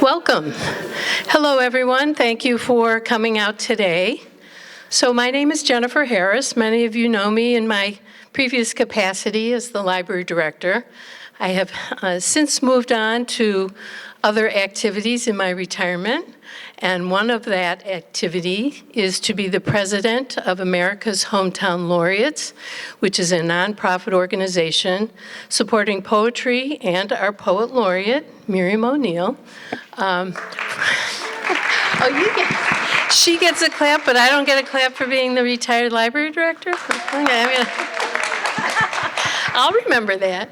Welcome. Hello, everyone. Thank you for coming out today. So my name is Jennifer Harris. Many of you know me in my previous capacity as the library director. I have since moved on to other activities in my retirement, and one of that activity is to be the president of America's Hometown Laureates, which is a nonprofit organization supporting poetry and our poet laureate, Miriam O'Neal. She gets a clap, but I don't get a clap for being the retired library director? Okay, I'll remember that.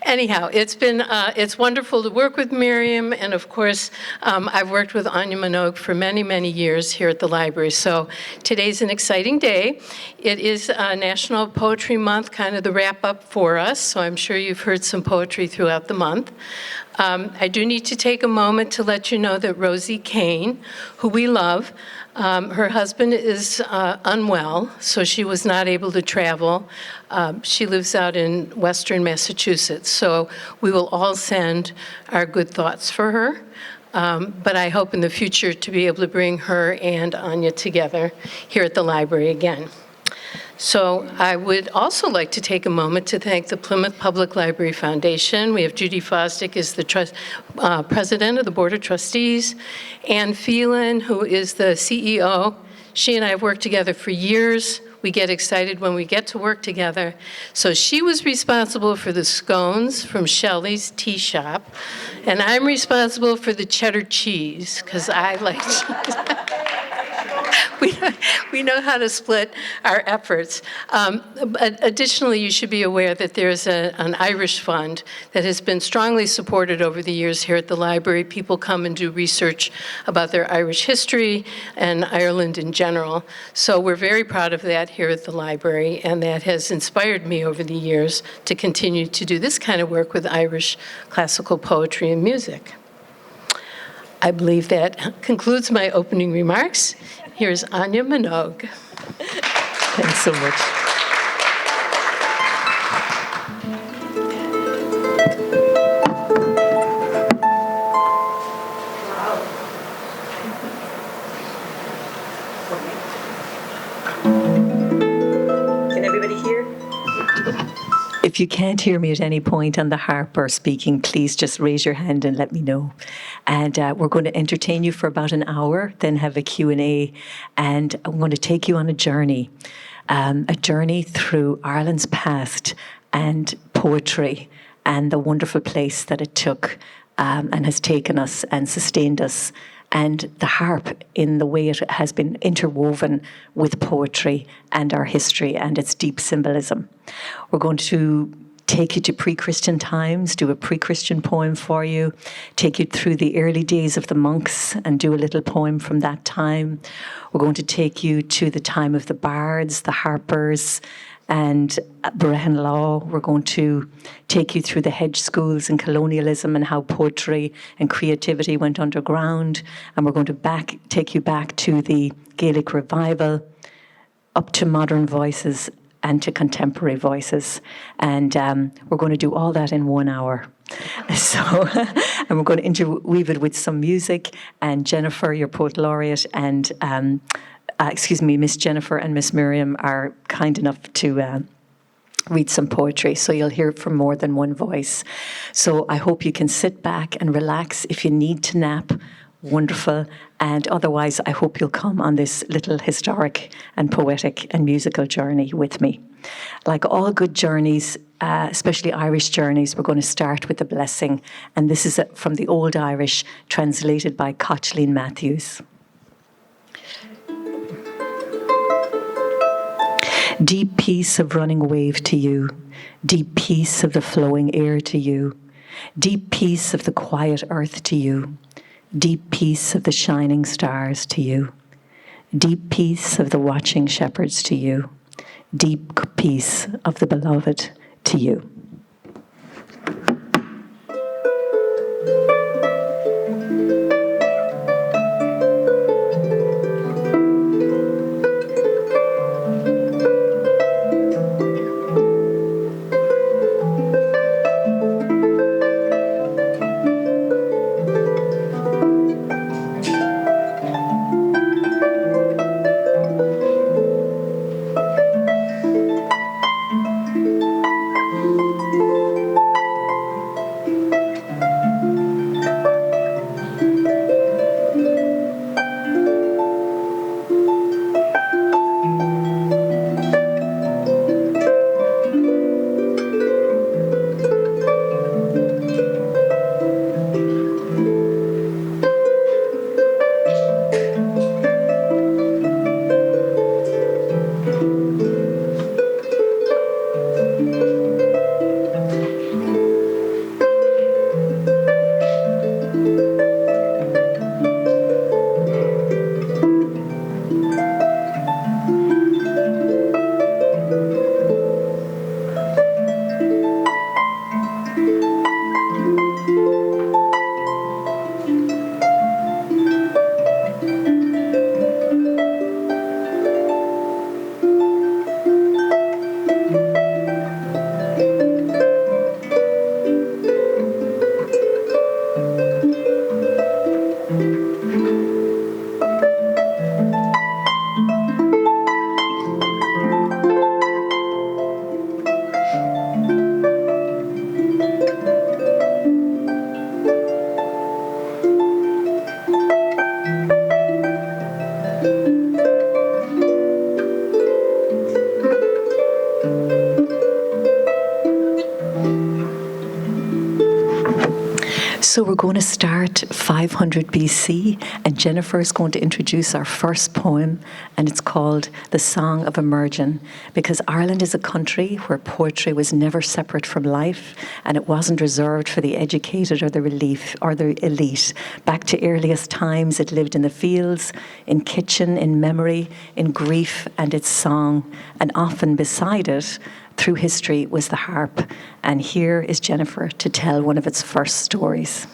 Anyhow, it's wonderful to work with Miriam, and of course, I've worked with Aine Minogue for many, many years here at the library. So today's an exciting day. It is National Poetry Month, kind of the wrap-up for us, so I'm sure you've heard some poetry throughout the month. I do need to take a moment to let you know that Rosie Kane, who we love, her husband is unwell, so she was not able to travel. She lives out in Western Massachusetts, so we will all send our good thoughts for her. But I hope in the future to be able to bring her and Anya together here at the library again. So I would also like to take a moment to thank the Plymouth Public Library Foundation. We have Judy Fosdick is the president of the Board of Trustees, Ann Phelan, who is the CEO. She and I have worked together for years. We get excited when we get to work together. So she was responsible for the scones from Shelley's Tea Shop, and I'm responsible for the cheddar cheese, because I like cheese. We know how to split our efforts. But additionally, you should be aware that there's an Irish fund that has been strongly supported over the years here at the library. People come and do research about their Irish history and Ireland in general. So we're very proud of that here at the library, and that has inspired me over the years to continue to do this kind of work with Irish classical poetry and music. I believe that concludes my opening remarks. Here's Aine Minogue. Thanks so much. Can everybody hear? If you can't hear me at any point on the harp or speaking, please just raise your hand and let me know. And we're going to entertain you for about an hour, then have a Q&A, and I'm going to take you on a journey through Ireland's past and poetry and the wonderful place that it took and has taken us and sustained us, and the harp in the way it has been interwoven with poetry and our history and its deep symbolism. We're going to take you to pre-Christian times, do a pre-Christian poem for you, take you through the early days of the monks and do a little poem from that time. We're going to take you to the time of the bards, the harpers, and Brehon Law. We're going to take you through the hedge schools and colonialism and how poetry and creativity went underground. And we're going to take you back to the Gaelic revival, up to modern voices and to contemporary voices. And we're going to do all that in 1 hour. So, and we're going to interweave it with some music. And Jennifer, your poet laureate, and Miss Jennifer and Miss Miriam are kind enough to read some poetry, so you'll hear it from more than one voice. So I hope you can sit back and relax. If you need to nap, wonderful. And otherwise, I hope you'll come on this little historic and poetic and musical journey with me. Like all good journeys, especially Irish journeys, we're going to start with the blessing. And this is from the Old Irish, translated by Cochleen Matthews. Deep peace of running wave to you, deep peace of the flowing air to you, deep peace of the quiet earth to you, deep peace of the shining stars to you, deep peace of the watching shepherds to you, deep peace of the beloved to you. So we're going to start 500 BC, and Jennifer is going to introduce our first poem, and it's called The Song of Emerging, because Ireland is a country where poetry was never separate from life, and it wasn't reserved for the educated or the elite. Back to earliest times, it lived in the fields, in kitchen, in memory, in grief, and its song, and often beside it, through history, was the harp. And here is Jennifer to tell one of its first stories.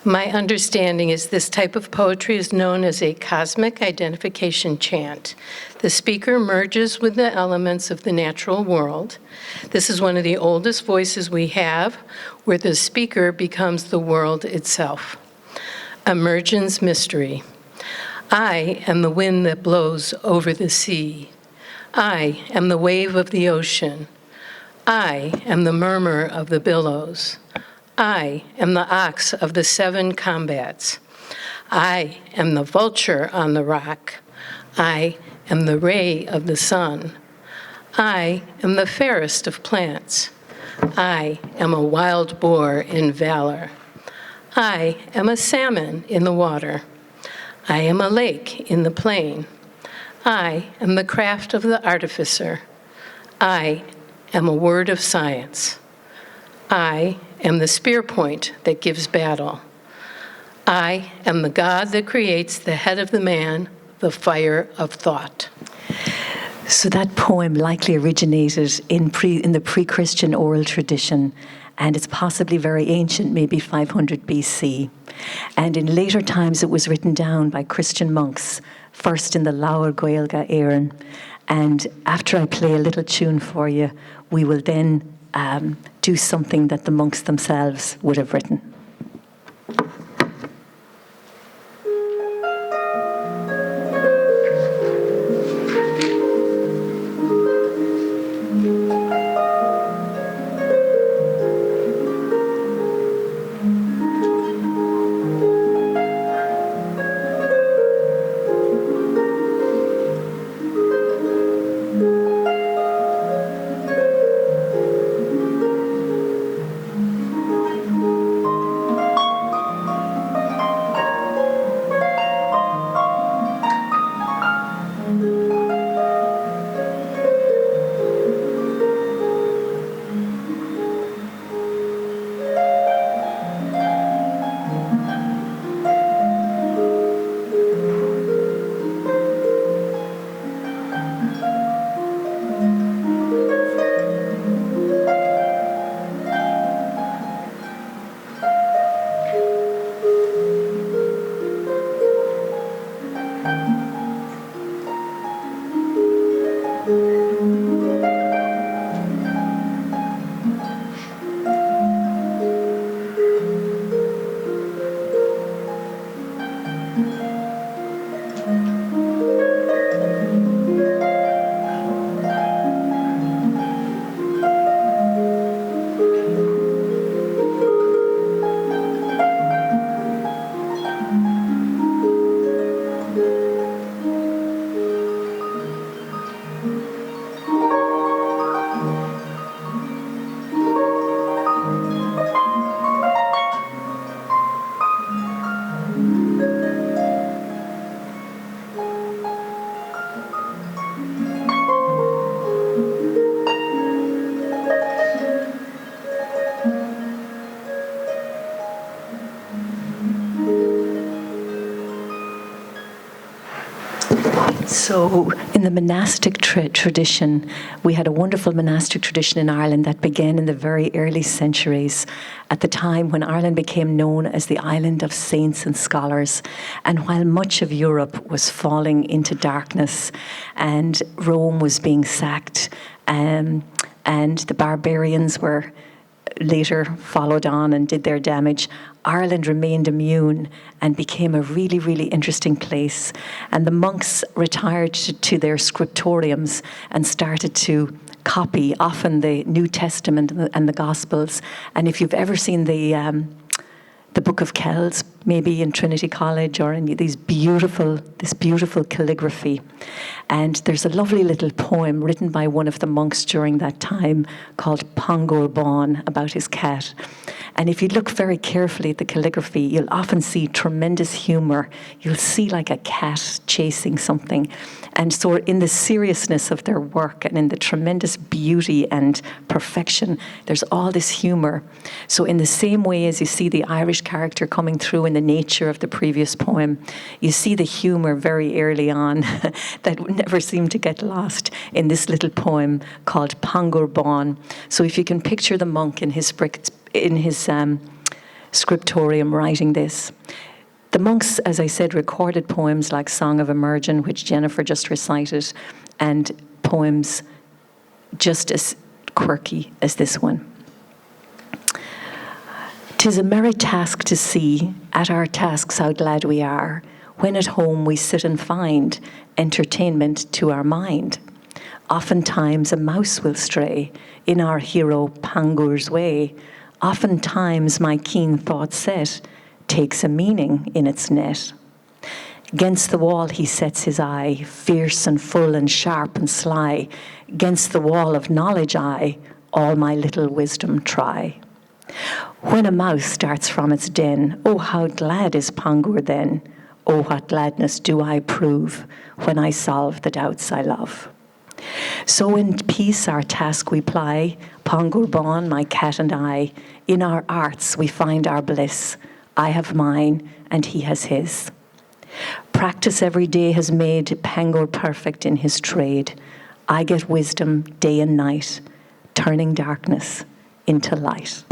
My understanding is this type of poetry is known as a cosmic identification chant. The speaker merges with the elements of the natural world. This is one of the oldest voices we have, where the speaker becomes the world itself. Emergence mystery. I am the wind that blows over the sea. I am the wave of the ocean. I am the murmur of the billows. I am the ox of the 7 combats. I am the vulture on the rock. I am the ray of the sun. I am the fairest of plants. I am a wild boar in valor. I am a salmon in the water. I am a lake in the plain. I am the craft of the artificer. I am a word of science. I am the spear point that gives battle. I am the God that creates the head of the man, the fire of thought. So that poem likely originated in the pre-Christian oral tradition, and it's possibly very ancient, maybe 500 BC. And in later times, it was written down by Christian monks, first in the Laur Gaelga Éireann. And after I play a little tune for you, we will then do something that the monks themselves would have written. So in the monastic tradition, we had a wonderful monastic tradition in Ireland that began in the very early centuries, at the time when Ireland became known as the island of saints and scholars. And while much of Europe was falling into darkness and Rome was being sacked, and the barbarians were later followed on and did their damage, Ireland remained immune and became a really, really interesting place. And the monks retired to their scriptoriums and started to copy often the New Testament and the Gospels. And if you've ever seen the Book of Kells, maybe in Trinity College, or in this beautiful calligraphy. And there's a lovely little poem written by one of the monks during that time called Pangor Bán, about his cat. And if you look very carefully at the calligraphy, you'll often see tremendous humor. You'll see like a cat chasing something. And so in the seriousness of their work and in the tremendous beauty and perfection, there's all this humor. So in the same way as you see the Irish character coming through in the nature of the previous poem, you see the humor very early on that never seemed to get lost in this little poem called Pangur Bán. So if you can picture the monk in his scriptorium writing this. The monks, as I said, recorded poems like Song of Immersion, which Jennifer just recited, and poems just as quirky as this one. "'Tis a merry task to see, at our tasks how glad we are, when at home we sit and find entertainment to our mind. Oftentimes a mouse will stray in our hero Pangur's way. Oftentimes my keen thought set takes a meaning in its net. 'Gainst the wall he sets his eye, fierce and full and sharp and sly. 'Gainst the wall of knowledge I all my little wisdom try. When a mouse starts from its den, oh, how glad is Pangur then. Oh, what gladness do I prove when I solve the doubts I love. So in peace our task we ply, Pangur Bán, my cat and I. In our arts we find our bliss. I have mine and he has his. Practice every day has made Pangur perfect in his trade. I get wisdom day and night, turning darkness into light."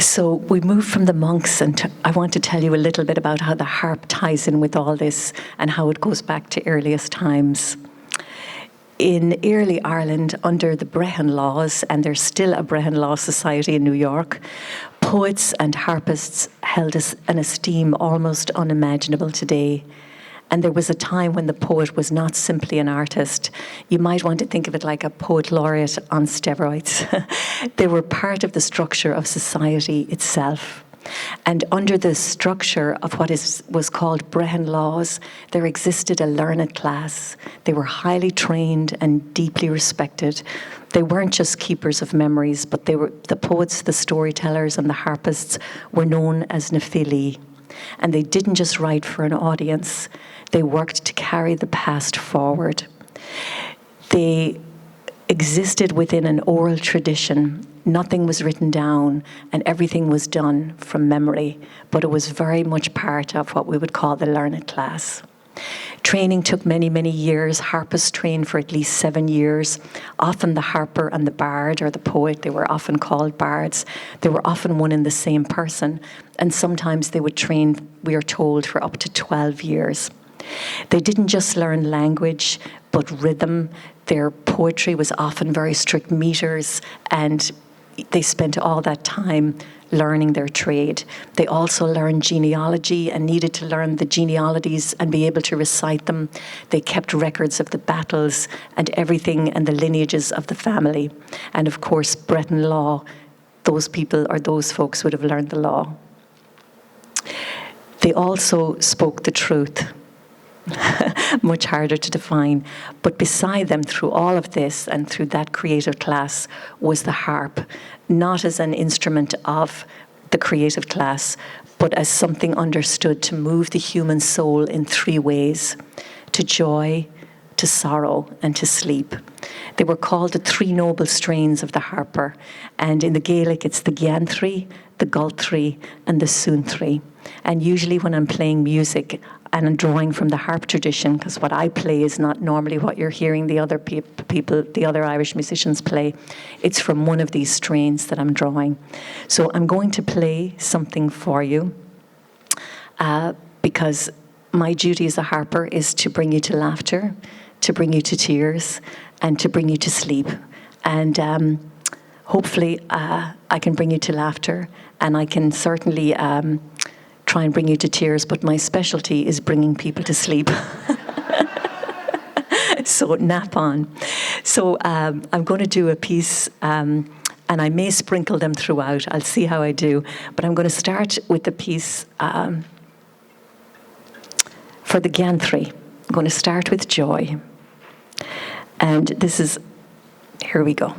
So we move from the monks, and I want to tell you a little bit about how the harp ties in with all this and how it goes back to earliest times. In early Ireland, under the Brehon laws, and there's still a Brehon Law Society in New York, poets and harpists held an esteem almost unimaginable today. And there was a time when the poet was not simply an artist. You might want to think of it like a poet laureate on steroids. They were part of the structure of society itself. And under the structure of what was called Brehon laws, there existed a learned class. They were highly trained and deeply respected. They weren't just keepers of memories, but they were the poets, the storytellers, and the harpists were known as Nephili. And they didn't just write for an audience. They worked to carry the past forward. They existed within an oral tradition. Nothing was written down and everything was done from memory, but it was very much part of what we would call the learned class. Training took many, many years. Harpists trained for at least 7 years. Often the harper and the bard, or the poet, they were often called bards, they were often one and the same person. And sometimes they would train, we are told, for up to 12 years. They didn't just learn language, but rhythm. Their poetry was often very strict meters, and they spent all that time learning their trade. They also learned genealogy and needed to learn the genealogies and be able to recite them. They kept records of the battles and everything and the lineages of the family. And of course, Breton law, those people or those folks would have learned the law. They also spoke the truth. Much harder to define. But beside them, through all of this and through that creative class, was the harp, not as an instrument of the creative class, but as something understood to move the human soul in 3 ways: to joy, to sorrow, and to sleep. They were called the 3 noble strains of the harper, and in the Gaelic it's the Gianthri, the Galtri, and the Soonthri. And usually when I'm playing music, and I'm drawing from the harp tradition, because what I play is not normally what you're hearing the other people, the other Irish musicians play. It's from one of these strains that I'm drawing. So I'm going to play something for you, because my duty as a harper is to bring you to laughter, to bring you to tears, and to bring you to sleep. And hopefully I can bring you to laughter, and I can certainly try and bring you to tears, but my specialty is bringing people to sleep. So nap on. So I'm going to do a piece, and I may sprinkle them throughout. I'll see how I do. But I'm going to start with the piece for the Gianthri. I'm going to start with joy. And this is, here we go.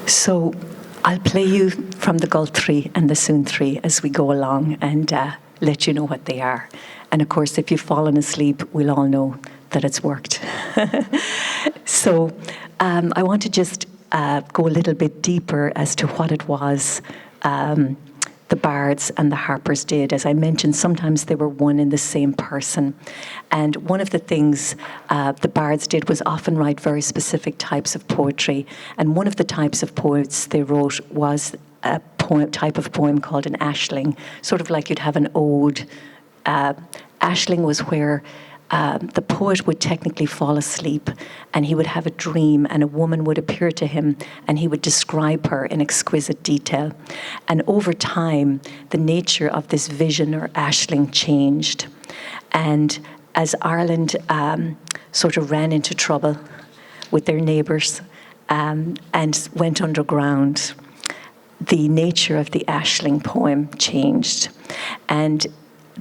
So I'll play you from the Galtri and the Soonthri as we go along and let you know what they are. And of course, if you've fallen asleep, we'll all know that it's worked. So I want to just go a little bit deeper as to what it was the bards and the harpers did. As I mentioned, sometimes they were one and the same person. And one of the things the bards did was often write very specific types of poetry. And one of the types of poets they wrote was a type of poem called an ashling, sort of like you'd have an ode. Ashling was where the poet would technically fall asleep and he would have a dream and a woman would appear to him and he would describe her in exquisite detail. And over time, the nature of this vision or ashling changed. And as Ireland sort of ran into trouble with their neighbours and went underground, the nature of the ashling poem changed. And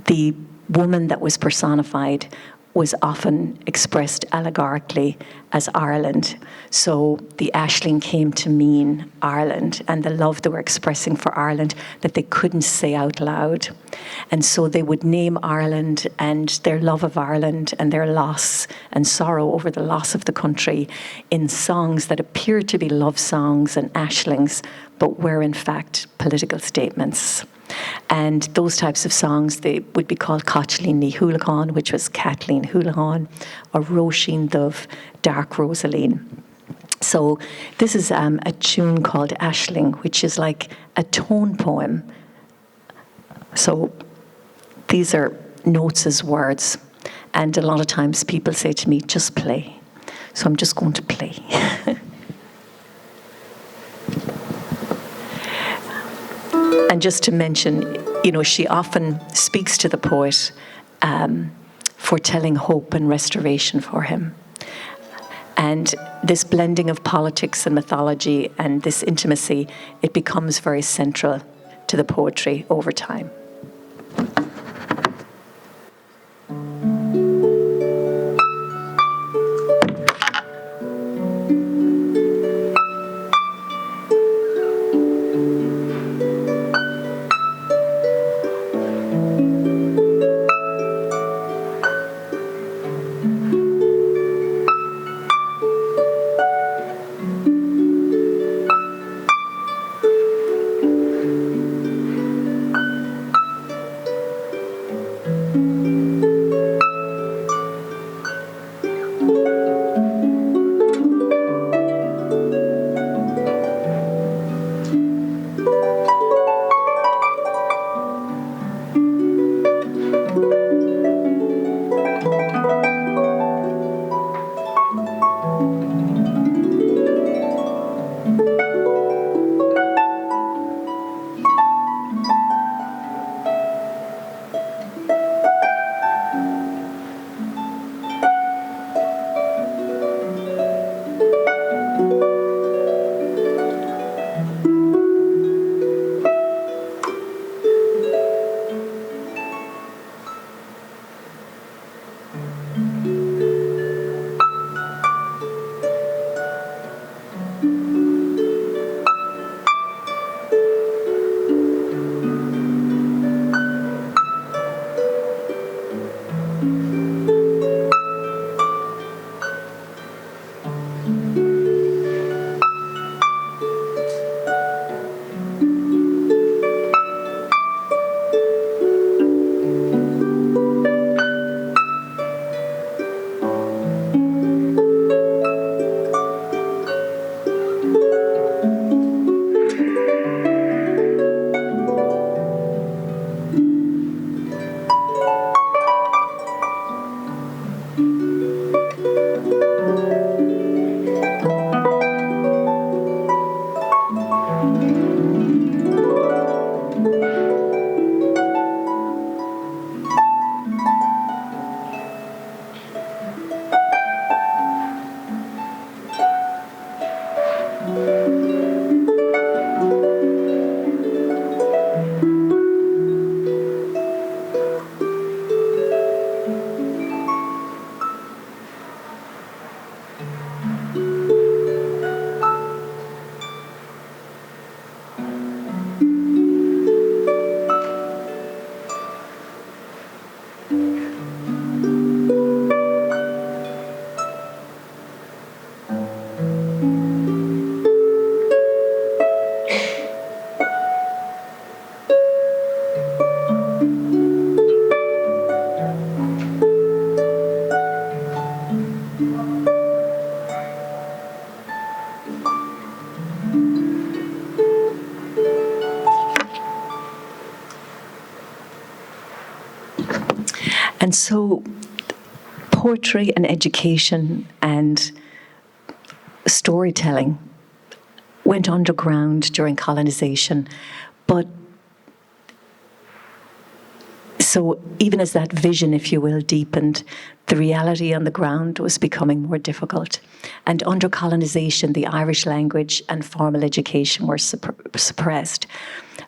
the woman that was personified was often expressed allegorically as Ireland. So the ashling came to mean Ireland and the love they were expressing for Ireland that they couldn't say out loud. And so they would name Ireland and their love of Ireland and their loss and sorrow over the loss of the country in songs that appeared to be love songs and ashlings, but were in fact political statements. And those types of songs, they would be called Caitlín ní Thuilleáin, which was Kathleen Houlihan, or Roisin Dubh, Dark Rosaleen. So this is a tune called Ashling, which is like a tone poem. So these are notes as words. And a lot of times people say to me, just play. So I'm just going to play. And just to mention, she often speaks to the poet foretelling hope and restoration for him. And this blending of politics and mythology and this intimacy, it becomes very central to the poetry over time. And so poetry and education and storytelling went underground during colonization. But so even as that vision, if you will, deepened, the reality on the ground was becoming more difficult. And under colonization, the Irish language and formal education were suppressed.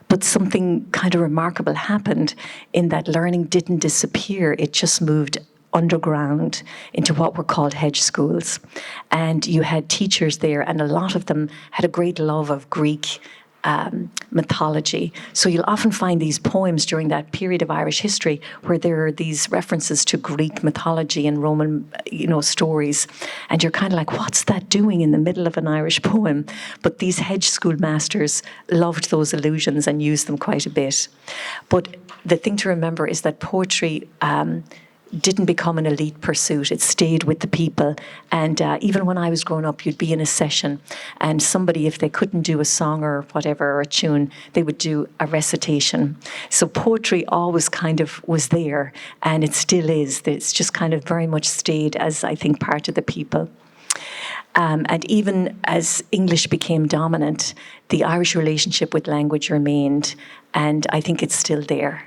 But something kind of remarkable happened in that learning didn't disappear, it just moved underground into what were called hedge schools. And you had teachers there, and a lot of them had a great love of Greek mythology. So you'll often find these poems during that period of Irish history where there are these references to Greek mythology and Roman, stories. And you're kind of like, what's that doing in the middle of an Irish poem? But these hedge school masters loved those allusions and used them quite a bit. But the thing to remember is that poetry didn't become an elite pursuit. It stayed with the people. And even when I was growing up, you'd be in a session and somebody, if they couldn't do a song or whatever, or a tune, they would do a recitation. So poetry always kind of was there, and it still is. It's just kind of very much stayed as, I think, part of the people. And even as English became dominant, the Irish relationship with language remained, and I think it's still there.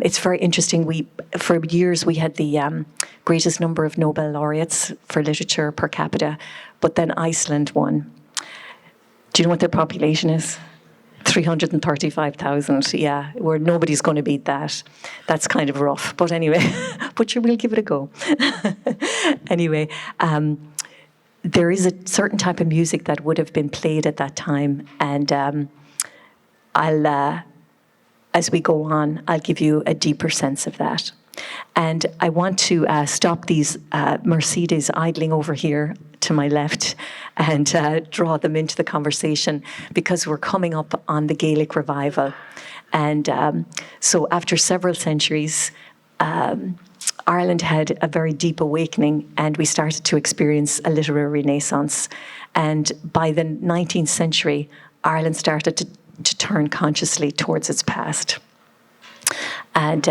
It's very interesting. For years, we had the greatest number of Nobel laureates for literature per capita, but then Iceland won. Do you know what their population is? 335,000. Yeah, where nobody's going to beat that. That's kind of rough. But anyway, but sure, we'll give it a go. Anyway, there is a certain type of music that would have been played at that time, and as we go on, I'll give you a deeper sense of that. And I want to stop these Mercedes idling over here to my left and draw them into the conversation, because we're coming up on the Gaelic revival. And so after several centuries, Ireland had a very deep awakening, and we started to experience a literary renaissance. And by the 19th century, Ireland started to turn consciously towards its past. And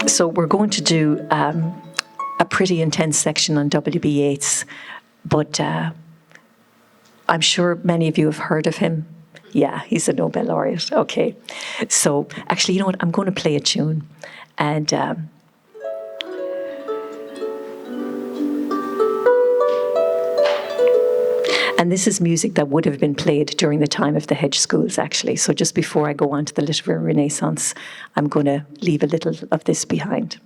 so we're going to do a pretty intense section on W.B. Yeats, but I'm sure many of you have heard of him. Yeah, he's a Nobel laureate. Okay. So actually, you know what? I'm going to play a tune. And this is music that would have been played during the time of the hedge schools, actually. So just before I go on to the literary renaissance, I'm going to leave a little of this behind.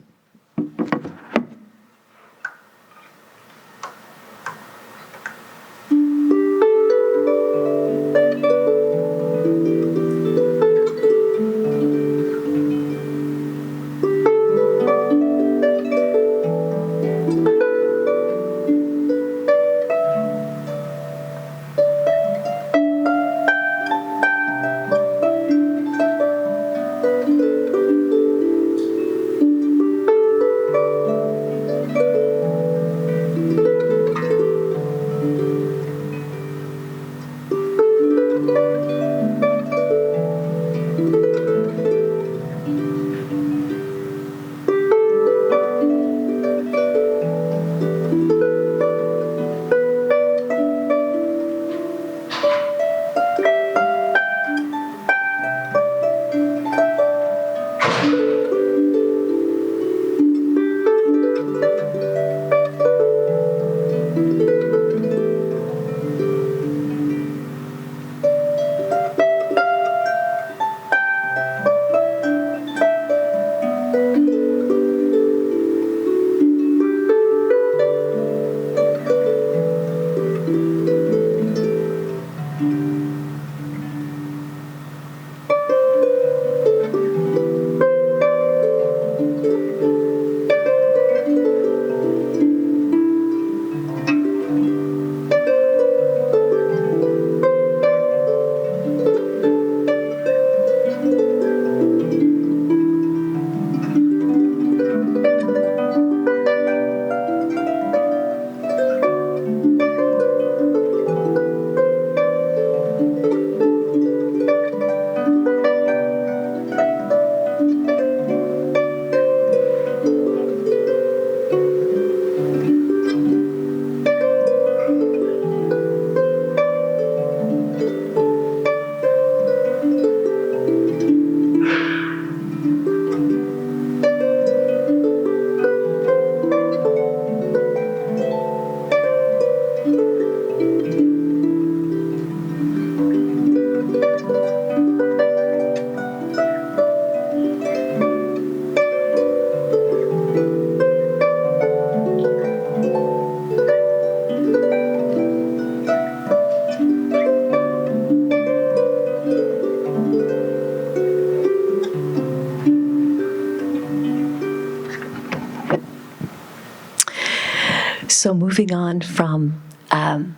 So moving on from the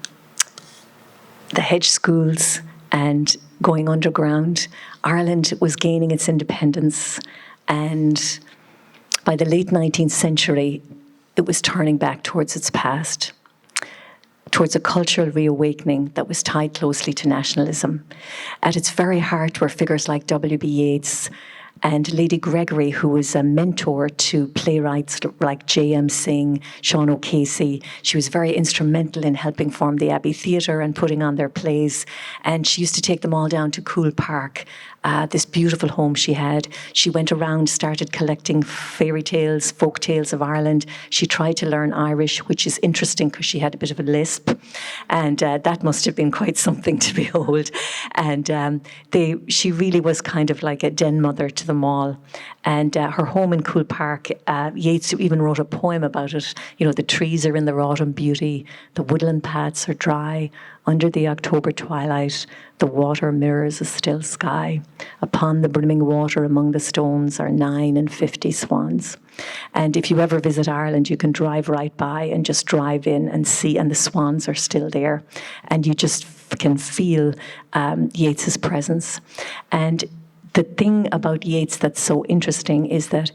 hedge schools and going underground, Ireland was gaining its independence, and by the late 19th century, it was turning back towards its past, towards a cultural reawakening that was tied closely to nationalism. At its very heart were figures like W.B. Yeats and Lady Gregory, who was a mentor to playwrights like J.M. Singh, Sean O'Casey. She was very instrumental in helping form the Abbey Theatre and putting on their plays. And she used to take them all down to Coole Park, this beautiful home she had. She went around, started collecting fairy tales, folk tales of Ireland. She tried to learn Irish, which is interesting because she had a bit of a lisp. And that must have been quite something to behold. And she really was kind of like a den mother to them all. And her home in Coole Park, Yeats even wrote a poem about it. You know, the trees are in their autumn beauty, the woodland paths are dry, under the October twilight, the water mirrors a still sky. Upon the brimming water among the stones are 9 and 50 swans. And if you ever visit Ireland, you can drive right by and just drive in and see, and the swans are still there. And you just can feel Yeats's presence. And the thing about Yeats that's so interesting is that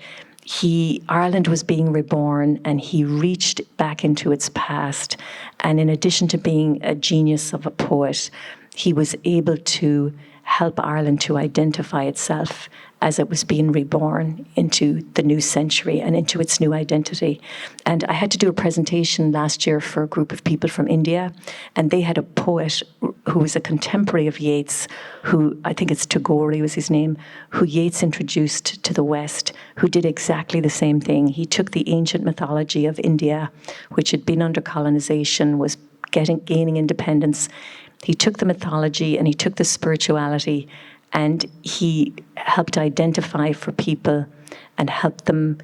Ireland was being reborn, and he reached back into its past. And in addition to being a genius of a poet, he was able to help Ireland to identify itself as it was being reborn into the new century and into its new identity. And I had to do a presentation last year for a group of people from India, and they had a poet who was a contemporary of Yeats, who, I think it's Tagore was his name, who Yeats introduced to the West, who did exactly the same thing. He took the ancient mythology of India, which had been under colonization, was gaining independence. He took the mythology and he took the spirituality, and he helped identify for people and help them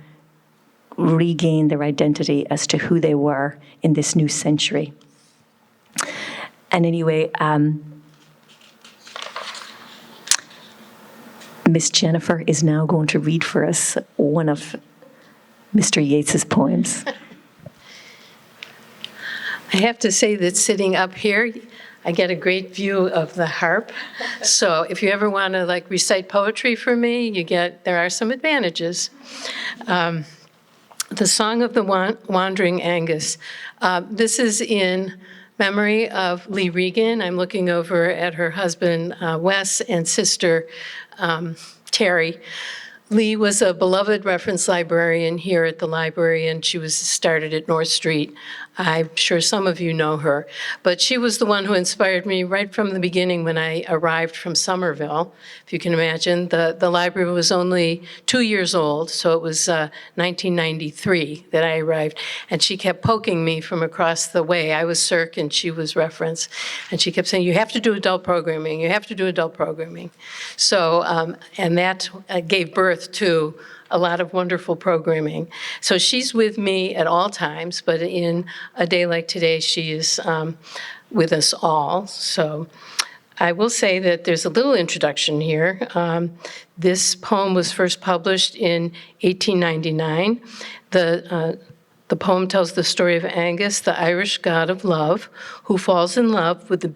regain their identity as to who they were in this new century. And anyway, Miss Jennifer is now going to read for us one of Mr. Yeats's poems. I have to say that sitting up here, I get a great view of the harp. So if you ever want to recite poetry for me, there are some advantages. The Song of the Wandering Angus. This is in memory of Lee Regan. I'm looking over at her husband, Wes, and sister, Terry. Lee was a beloved reference librarian here at the library, and she was started at North Street. I'm sure some of you know her, but she was the one who inspired me right from the beginning when I arrived from Somerville. If you can imagine, the library was only 2 years old, so it was 1993 that I arrived, and she kept poking me from across the way. I was Circ and she was reference, and she kept saying, "You have to do adult programming, you have to do adult programming." So, and that gave birth to a lot of wonderful programming. So she's with me at all times, but in a day like today, she is with us all. So I will say that there's a little introduction here. This poem was first published in 1899. The poem tells the story of Angus, the Irish god of love, who falls in love with the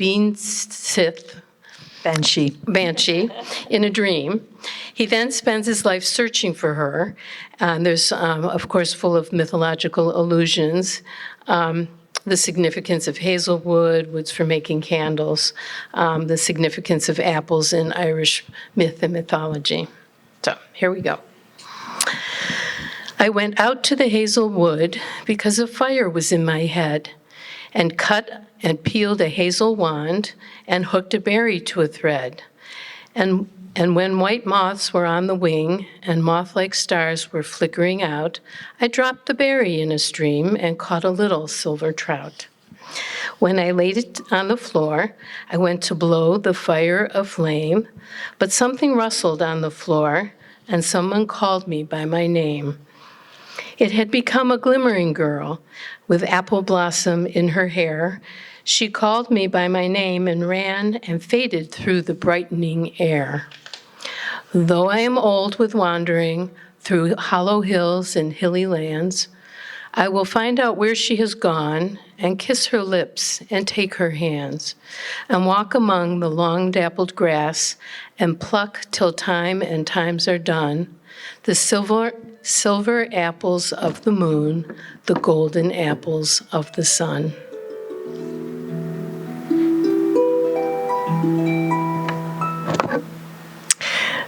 Banshee in a dream. He then spends his life searching for her. And there's, of course, full of mythological allusions. The significance of hazelwood, woods for making candles, the significance of apples in Irish myth and mythology. So here we go. I went out to the hazel wood because a fire was in my head, and cut and peeled a hazel wand and hooked a berry to a thread. And when white moths were on the wing and moth-like stars were flickering out, I dropped the berry in a stream and caught a little silver trout. When I laid it on the floor, I went to blow the fire aflame, but something rustled on the floor and someone called me by my name. It had become a glimmering girl with apple blossom in her hair. She called me by my name and ran and faded through the brightening air. Though I am old with wandering through hollow hills and hilly lands, I will find out where she has gone and kiss her lips and take her hands and walk among the long dappled grass and pluck till time and times are done the silver apples of the moon, the golden apples of the sun.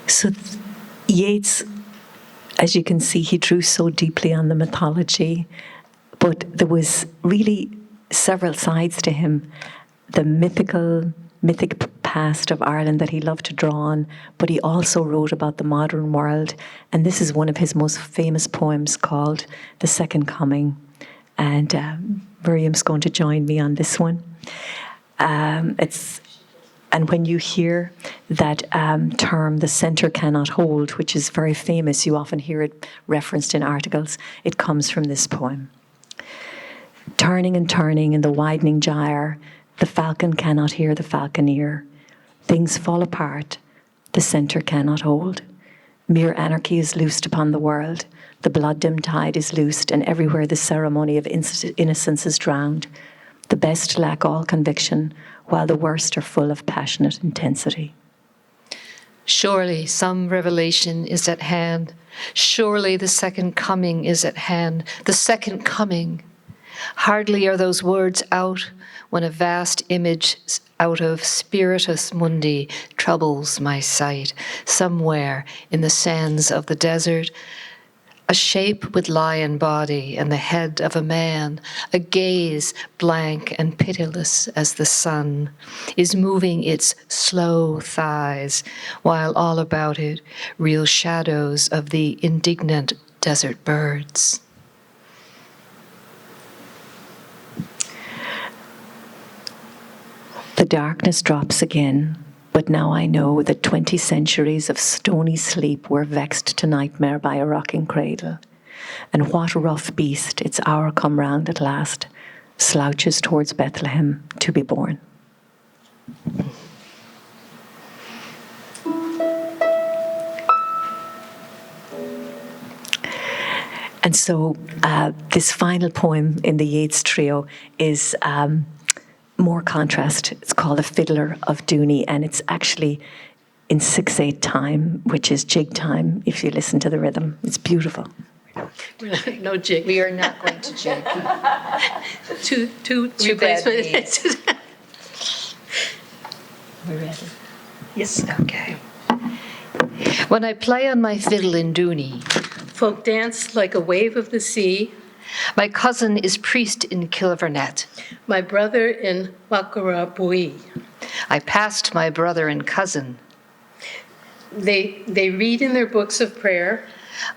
So Yeats, as you can see, he drew so deeply on the mythology, but there was really several sides to him. The mythic past of Ireland that he loved to draw on, but he also wrote about the modern world. And this is one of his most famous poems called The Second Coming. And Miriam's going to join me on this one. And when you hear that term, the centre cannot hold, which is very famous, you often hear it referenced in articles, it comes from this poem. Turning and turning in the widening gyre, the falcon cannot hear the falconeer. Things fall apart, the centre cannot hold. Mere anarchy is loosed upon the world. The blood-dimmed tide is loosed, and everywhere the ceremony of innocence is drowned. The best lack all conviction, while the worst are full of passionate intensity. Surely some revelation is at hand. Surely the second coming is at hand. The second coming. Hardly are those words out when a vast image out of Spiritus Mundi troubles my sight. Somewhere in the sands of the desert, a shape with lion body and the head of a man, a gaze blank and pitiless as the sun, is moving its slow thighs, while all about it reel shadows of the indignant desert birds. The darkness drops again, but now I know that 20 centuries of stony sleep were vexed to nightmare by a rocking cradle. And what rough beast, its hour come round at last, slouches towards Bethlehem to be born. And so this final poem in the Yeats trio is more contrast. It's called A Fiddler of Dooney, and it's actually in 6/8 time, which is jig time, if you listen to the rhythm. It's beautiful. No jig. We are not going to jig. Two replacements. We're ready. Yes. Okay. When I play on my fiddle in Dooney, Folk dance like a wave of the sea. my cousin is priest in Kilvernet. My brother in Wakarabui. I passed my brother and cousin. They read in their books of prayer.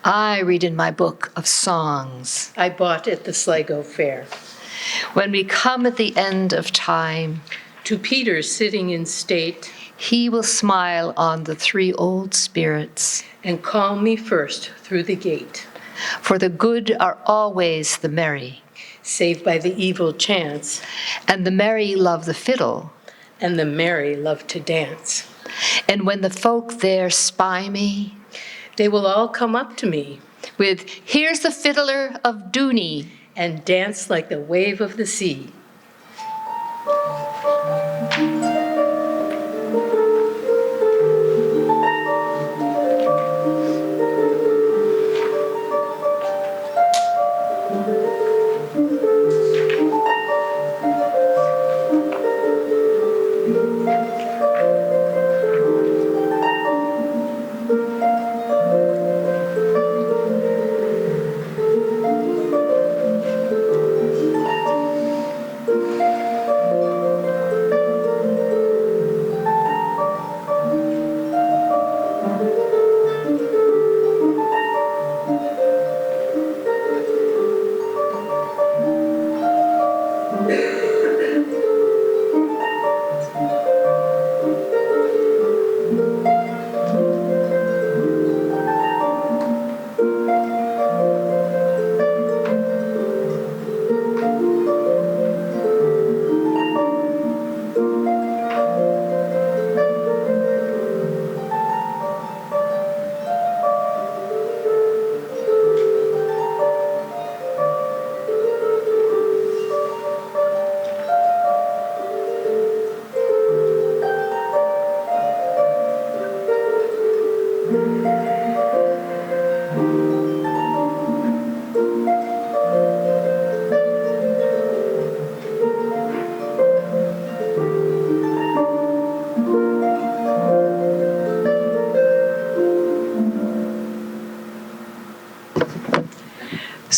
I read in my book of songs. I bought at the Sligo Fair. When we come at the end of time, To Peter sitting in state, he will smile on the three old spirits. and call me first through the gate, For the good are always the merry, save by the evil chance, and the merry love the fiddle. and the merry love to dance. And when the folk there spy me, They will all come up to me with, "Here's the fiddler of Dooney," and dance like the wave of the sea.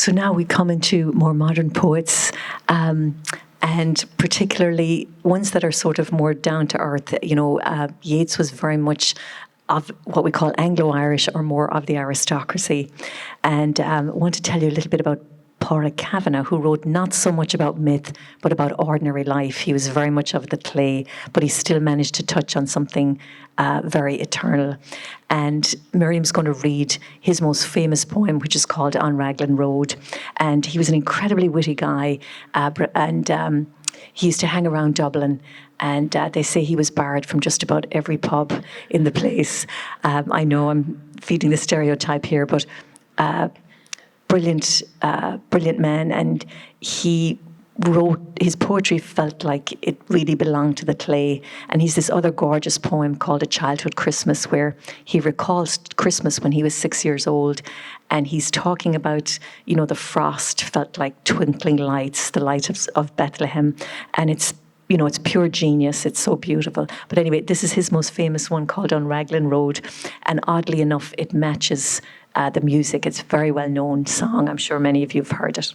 So now we come into more modern poets, and particularly ones that are sort of more down to earth. Yeats was very much of what we call Anglo-Irish, or more of the aristocracy. And I want to tell you a little bit about Pádraig Kavanagh, who wrote not so much about myth, but about ordinary life. He was very much of the clay, but he still managed to touch on something very eternal. And Miriam's going to read his most famous poem, which is called On Raglan Road. And he was an incredibly witty guy, and he used to hang around Dublin, and they say he was barred from just about every pub in the place. I know I'm feeding the stereotype here, but brilliant man, and he wrote, his poetry felt like it really belonged to the clay. And he's this other gorgeous poem called A Childhood Christmas, where he recalls Christmas when he was 6 years old, and he's talking about, the frost felt like twinkling lights, the light of Bethlehem, and it's pure genius. It's so beautiful. But anyway, this is his most famous one, called On Raglan Road, and oddly enough, it matches the music. It's a very well-known song. I'm sure many of you have heard it.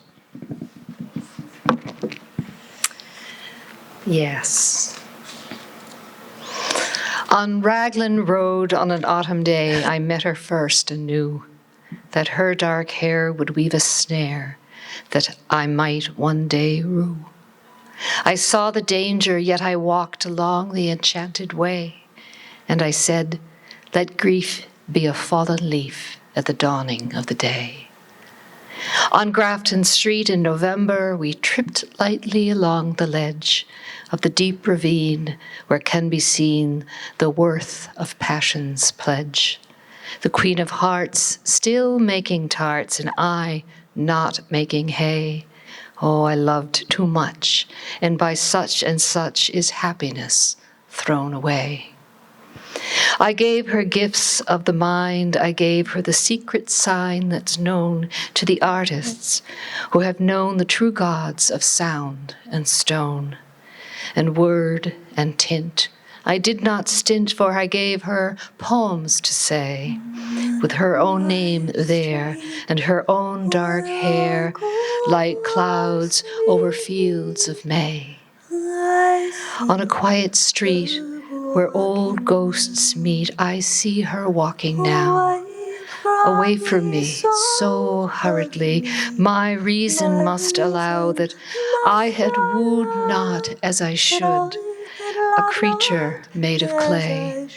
Yes. On Raglan Road on an autumn day, I met her first and knew that her dark hair would weave a snare that I might one day rue. I saw the danger, yet I walked along the enchanted way, and I said, let grief be a fallen leaf at the dawning of the day. On Grafton Street in November, we tripped lightly along the ledge of the deep ravine where can be seen the worth of passion's pledge. The Queen of Hearts still making tarts, and I not making hay. Oh, I loved too much, and by such and such is happiness thrown away. I gave her gifts of the mind, I gave her the secret sign that's known to the artists who have known the true gods of sound and stone, and word and tint. I did not stint, for I gave her poems to say, with her own name there, and her own dark hair, like clouds over fields of May. On a quiet street, where old ghosts meet, I see her walking now, away from me so hurriedly. My reason must allow that I had wooed not as I should, a creature made of clay.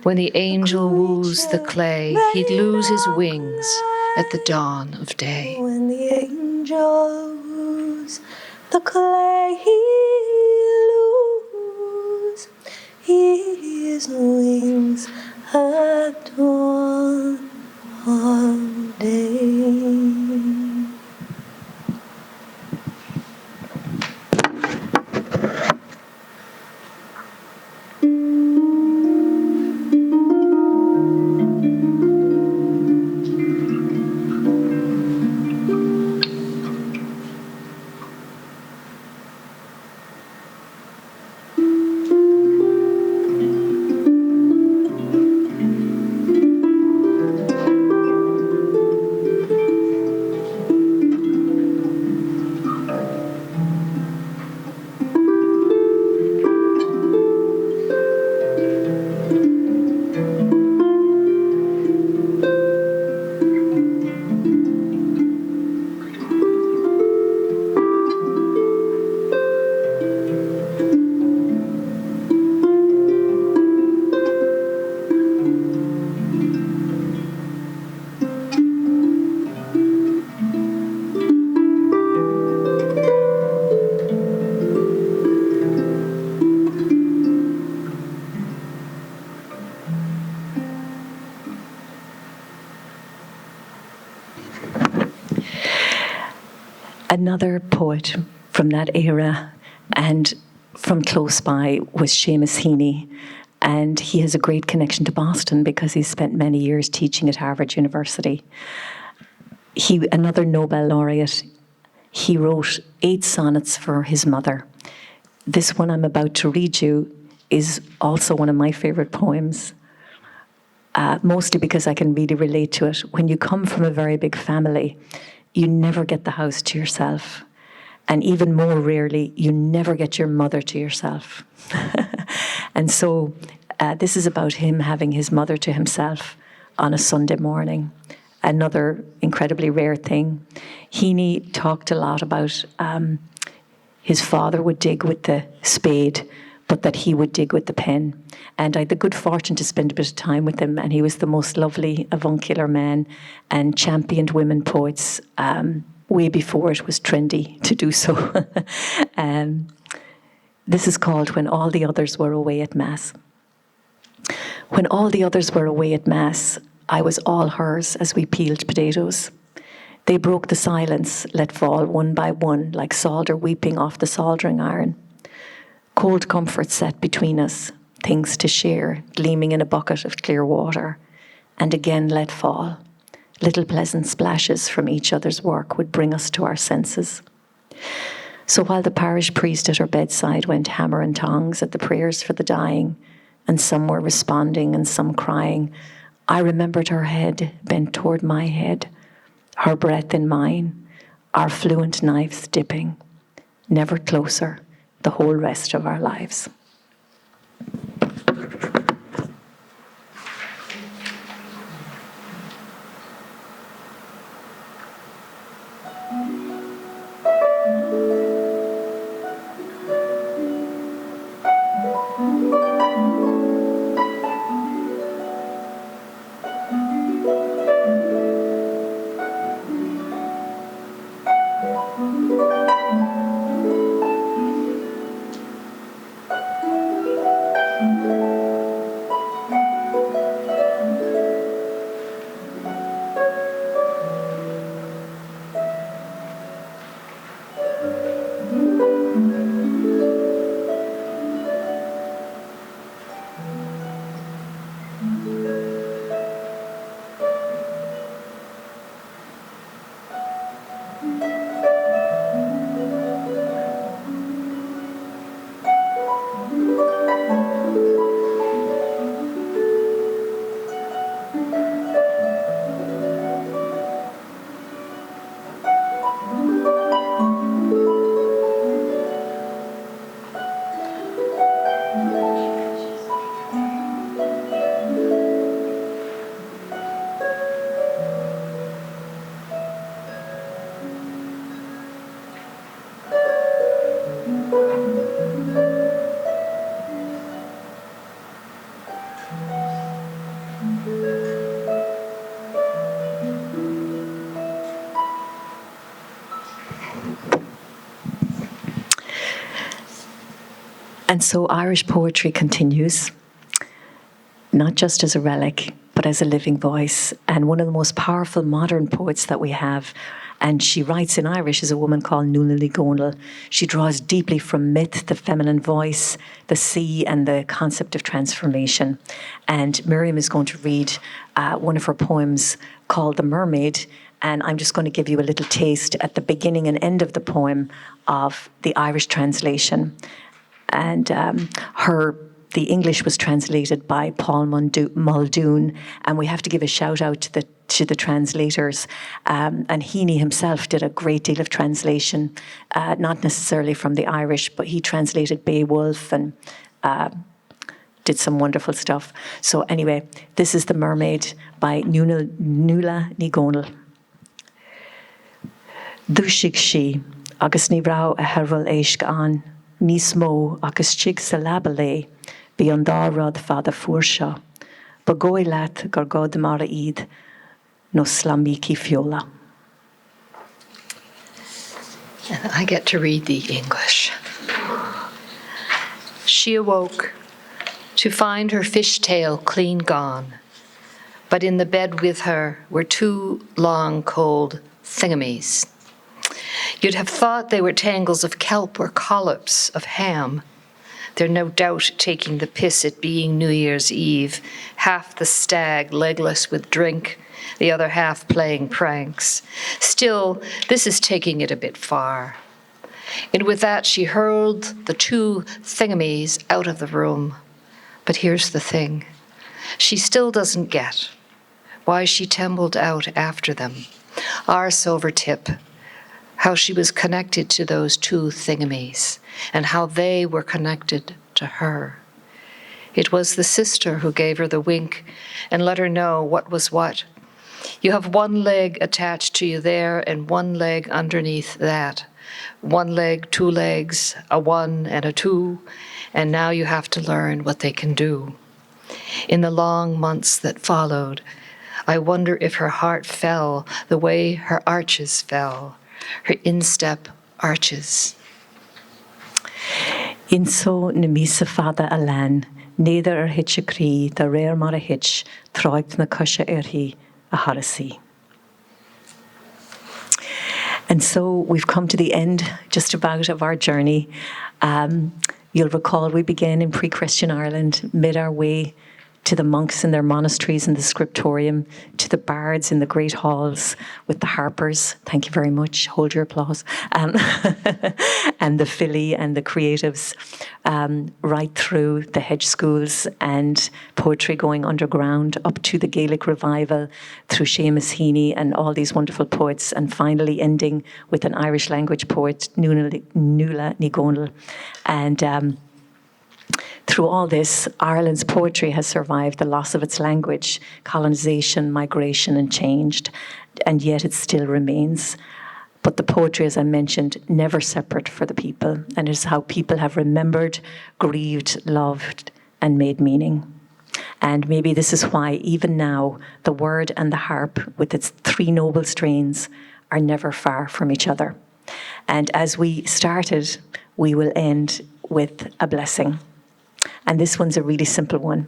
When the angel woos the clay, he'd lose his wings at the dawn of day. When the angel woos the clay, he lose his wings at dawn of day. Another poet from that era and from close by was Seamus Heaney. And he has a great connection to Boston because he spent many years teaching at Harvard University. Another Nobel laureate, he wrote 8 sonnets for his mother. This one I'm about to read you is also one of my favorite poems, mostly because I can really relate to it. When you come from a very big family, you never get the house to yourself. And even more rarely, you never get your mother to yourself. And so this is about him having his mother to himself on a Sunday morning. Another incredibly rare thing. Heaney talked a lot about his father would dig with the spade, but that he would dig with the pen. And I had the good fortune to spend a bit of time with him, and he was the most lovely avuncular man and championed women poets way before it was trendy to do so. This is called When All the Others Were Away at Mass. When all the others were away at Mass, I was all hers as we peeled potatoes. They broke the silence, let fall one by one, like solder weeping off the soldering iron. Cold comfort sat between us, things to share, gleaming in a bucket of clear water, and again let fall. Little pleasant splashes from each other's work would bring us to our senses. So while the parish priest at her bedside went hammer and tongs at the prayers for the dying, and some were responding and some crying, I remembered her head bent toward my head, her breath in mine, our fluent knives dipping, never closer the whole rest of our lives. And so Irish poetry continues, not just as a relic, but as a living voice. And one of the most powerful modern poets that we have, and she writes in Irish, is a woman called Nuala Ní Dhomhnaill. She draws deeply from myth, the feminine voice, the sea, and the concept of transformation. And Miriam is going to read one of her poems called The Mermaid, and I'm just going to give you a little taste at the beginning and end of the poem of the Irish translation. And the English was translated by Paul Muldoon, and we have to give a shout out to the translators. And Heaney himself did a great deal of translation, not necessarily from the Irish, but he translated Beowulf and did some wonderful stuff. So anyway, this is The Mermaid by Nuala Ní Dhomhnaill. Dúsigh sí, agus ní rá a herbhil éisc an. Níos mó agus tíg sa labba lé, bhí an dá rud fada fuair seo, ba gói leat gur God mar a iad, no slamící fiola. And I get to read the English. She awoke to find her fishtail clean gone, but in the bed with her were two long, cold thingamies. You'd have thought they were tangles of kelp or collops of ham. They're no doubt taking the piss at being New Year's Eve, half the stag legless with drink, the other half playing pranks. Still, this is taking it a bit far. And with that, she hurled the two thingamies out of the room. But here's the thing. She still doesn't get why she tumbled out after them. Our silver tip, how she was connected to those two thingamies, and how they were connected to her. It was the sister who gave her the wink and let her know what was what. You have one leg attached to you there and one leg underneath that. One leg, two legs, a one and a two, and now you have to learn what they can do. In the long months that followed, I wonder if her heart fell the way her arches fell, her instep arches. Inso na misa fada alan, neither hitch a cree, the rare mar a hitch, throigt na kusha erhi a harasi. And so we've come to the end, just about, of our journey. You'll recall we began in pre-Christian Ireland, made our way to the monks in their monasteries in the scriptorium, to the bards in the great halls with the harpers. Thank you very much. Hold your applause. And the filly and the creatives, right through the hedge schools and poetry going underground, up to the Gaelic revival, through Seamus Heaney and all these wonderful poets, and finally ending with an Irish language poet, Nuala Ní Dhomhnaill. And through all this, Ireland's poetry has survived the loss of its language, colonisation, migration, and changed, and yet it still remains. But the poetry, as I mentioned, never separate for the people, and is how people have remembered, grieved, loved, and made meaning. And maybe this is why, even now, the word and the harp, with its three noble strains, are never far from each other. And as we started, we will end with a blessing. And this one's a really simple one.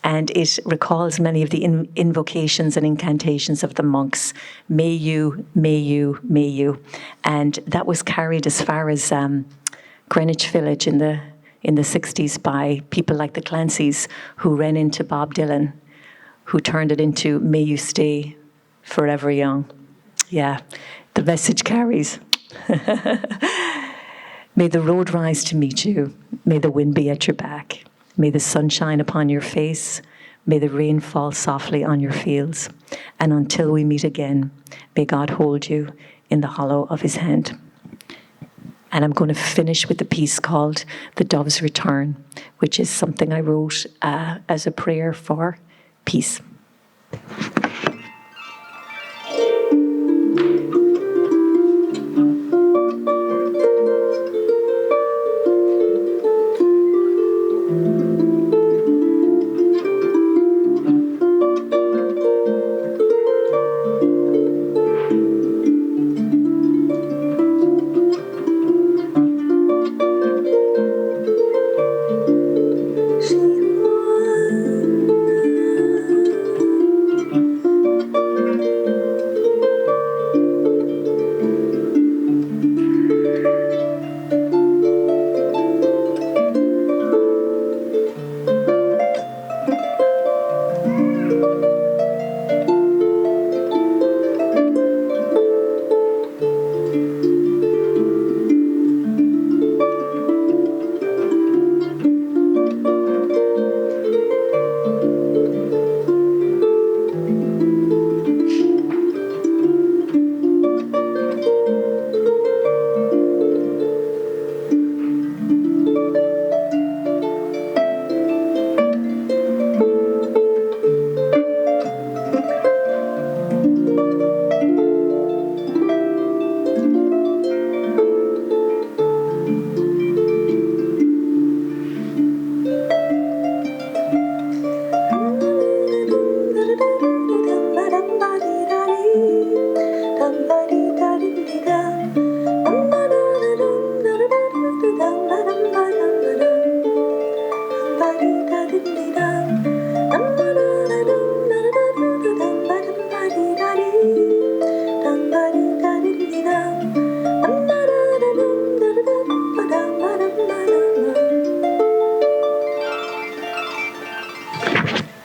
And it recalls many of the invocations and incantations of the monks. May you, may you, may you. And that was carried as far as Greenwich Village in the 60s by people like the Clancys, who ran into Bob Dylan, who turned it into May you stay forever young. Yeah, the message carries. May the road rise to meet you. May the wind be at your back. May the sun shine upon your face. May the rain fall softly on your fields. And until we meet again, may God hold you in the hollow of his hand. And I'm going to finish with a piece called The Dove's Return, which is something I wrote as a prayer for peace.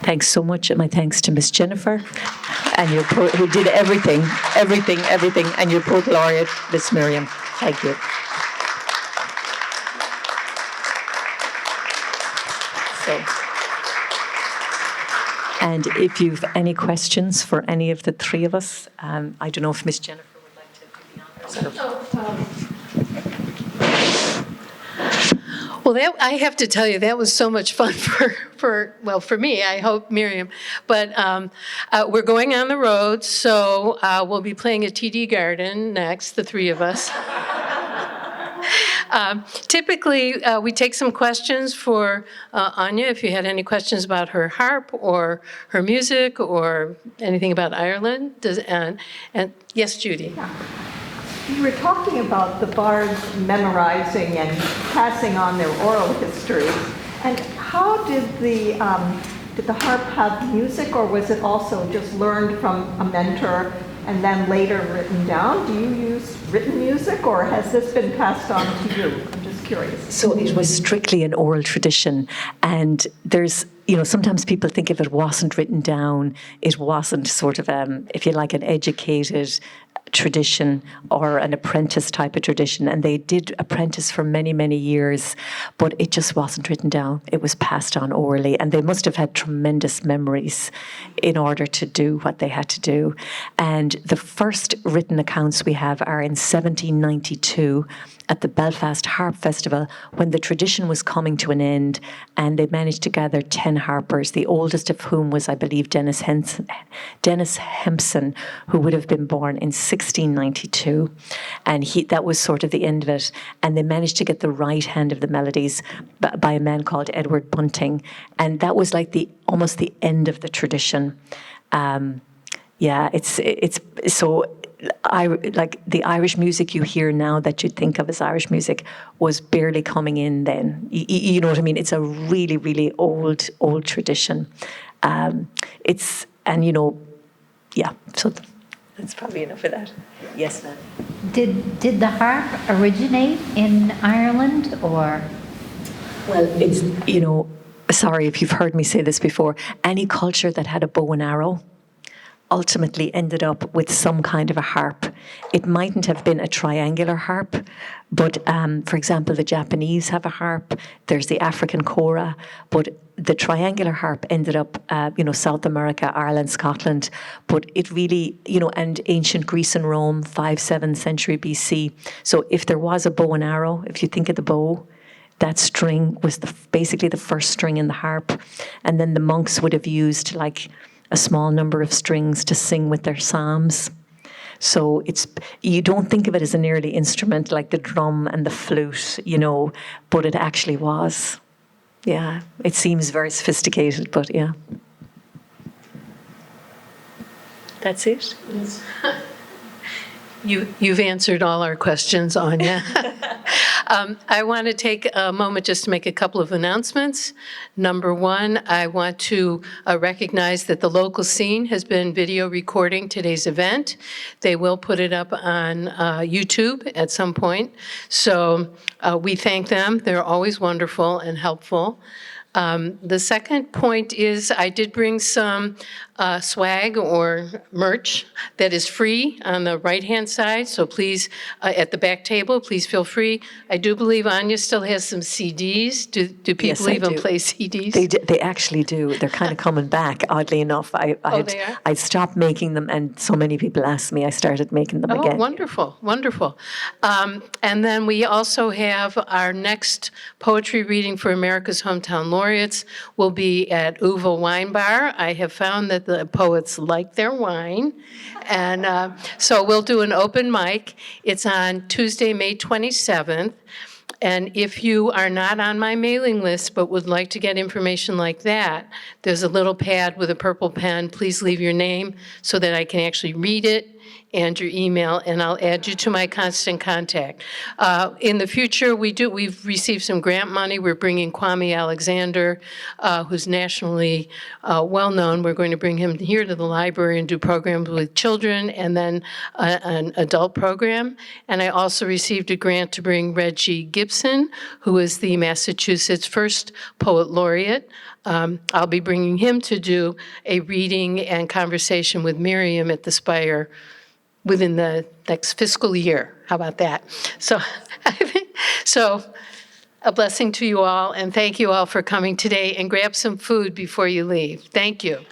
Thanks so much, and my thanks to Miss Jennifer, and your poet, who did everything, and your poet laureate, Miss Miriam. Thank you. So, And if you've any questions for any of the three of us, I don't know if Miss Jennifer would like to do the honors. Well, I have to tell you, that was so much fun for me, I hope, Miriam. But we're going on the road, so we'll be playing at TD Garden next, the three of us. Typically, we take some questions for Aine, if you had any questions about her harp or her music or anything about Ireland. And yes, Judy. You were talking about the bards memorizing and passing on their oral histories. And how did the harp have music, or was it also just learned from a mentor and then later written down? Do you use written music, or has this been passed on to you? I'm just curious. So it was strictly an oral tradition, and there's, sometimes people think if it wasn't written down, it wasn't sort of, if you like, an educated tradition or an apprentice type of tradition, and they did apprentice for many, many years, but it just wasn't written down. It was passed on orally, and they must have had tremendous memories in order to do what they had to do. And the first written accounts we have are in 1792 at the Belfast Harp Festival, when the tradition was coming to an end, and they managed to gather 10 harpers, the oldest of whom was, I believe, Dennis Hempson, who would have been born in 1692, and that was sort of the end of it. And they managed to get the right hand of the melodies by a man called Edward Bunting, and that was like almost the end of the tradition. It's so. Like the Irish music you hear now that you'd think of as Irish music was barely coming in then. You know what I mean? It's a really, really old tradition. So that's probably enough of that. Yes, ma'am. Did the harp originate in Ireland, or? Well, it's, sorry if you've heard me say this before, any culture that had a bow and arrow ultimately ended up with some kind of a harp. It mightn't have been a triangular harp, but for example, the Japanese have a harp. There's the African kora, but the triangular harp ended up, South America, Ireland, Scotland. But it really, and ancient Greece and Rome, 5th-7th century BC. So if there was a bow and arrow, if you think of the bow, that string was basically the first string in the harp, and then the monks would have used like a small number of strings to sing with their psalms. So you don't think of it as an early instrument like the drum and the flute, but it actually was. Yeah, it seems very sophisticated, but yeah. That's it? Yes. You've answered all our questions, Aine. I want to take a moment just to make a couple of announcements. Number one, I want to recognize that the local scene has been video recording today's event. They will put it up on YouTube at some point. So we thank them. They're always wonderful and helpful. The second point is I did bring some swag or merch that is free on the right-hand side. So please, at the back table, please feel free. I do believe Aine still has some CDs. Do people even play CDs? They actually do. They're kind of coming back, oddly enough. They are? I stopped making them, and so many people asked me. I started making them again. Oh, wonderful, wonderful. And then we also have our next poetry reading for America's Hometown Laureates will be at Uva Wine Bar. I have found that the poets like their wine. And so we'll do an open mic. It's on Tuesday, May 27th. And if you are not on my mailing list but would like to get information like that, there's a little pad with a purple pen. Please leave your name so that I can actually read it and your email, and I'll add you to my constant contact. In the future, we've received some grant money. We're bringing Kwame Alexander, who's nationally well-known. We're going to bring him here to the library and do programs with children and then an adult program. And I also received a grant to bring Reggie Gibson, who is the Massachusetts first poet laureate. I'll be bringing him to do a reading and conversation with Miriam at the Spire within the next fiscal year. How about that? So A blessing to you all, and thank you all for coming today, and grab some food before you leave. Thank you.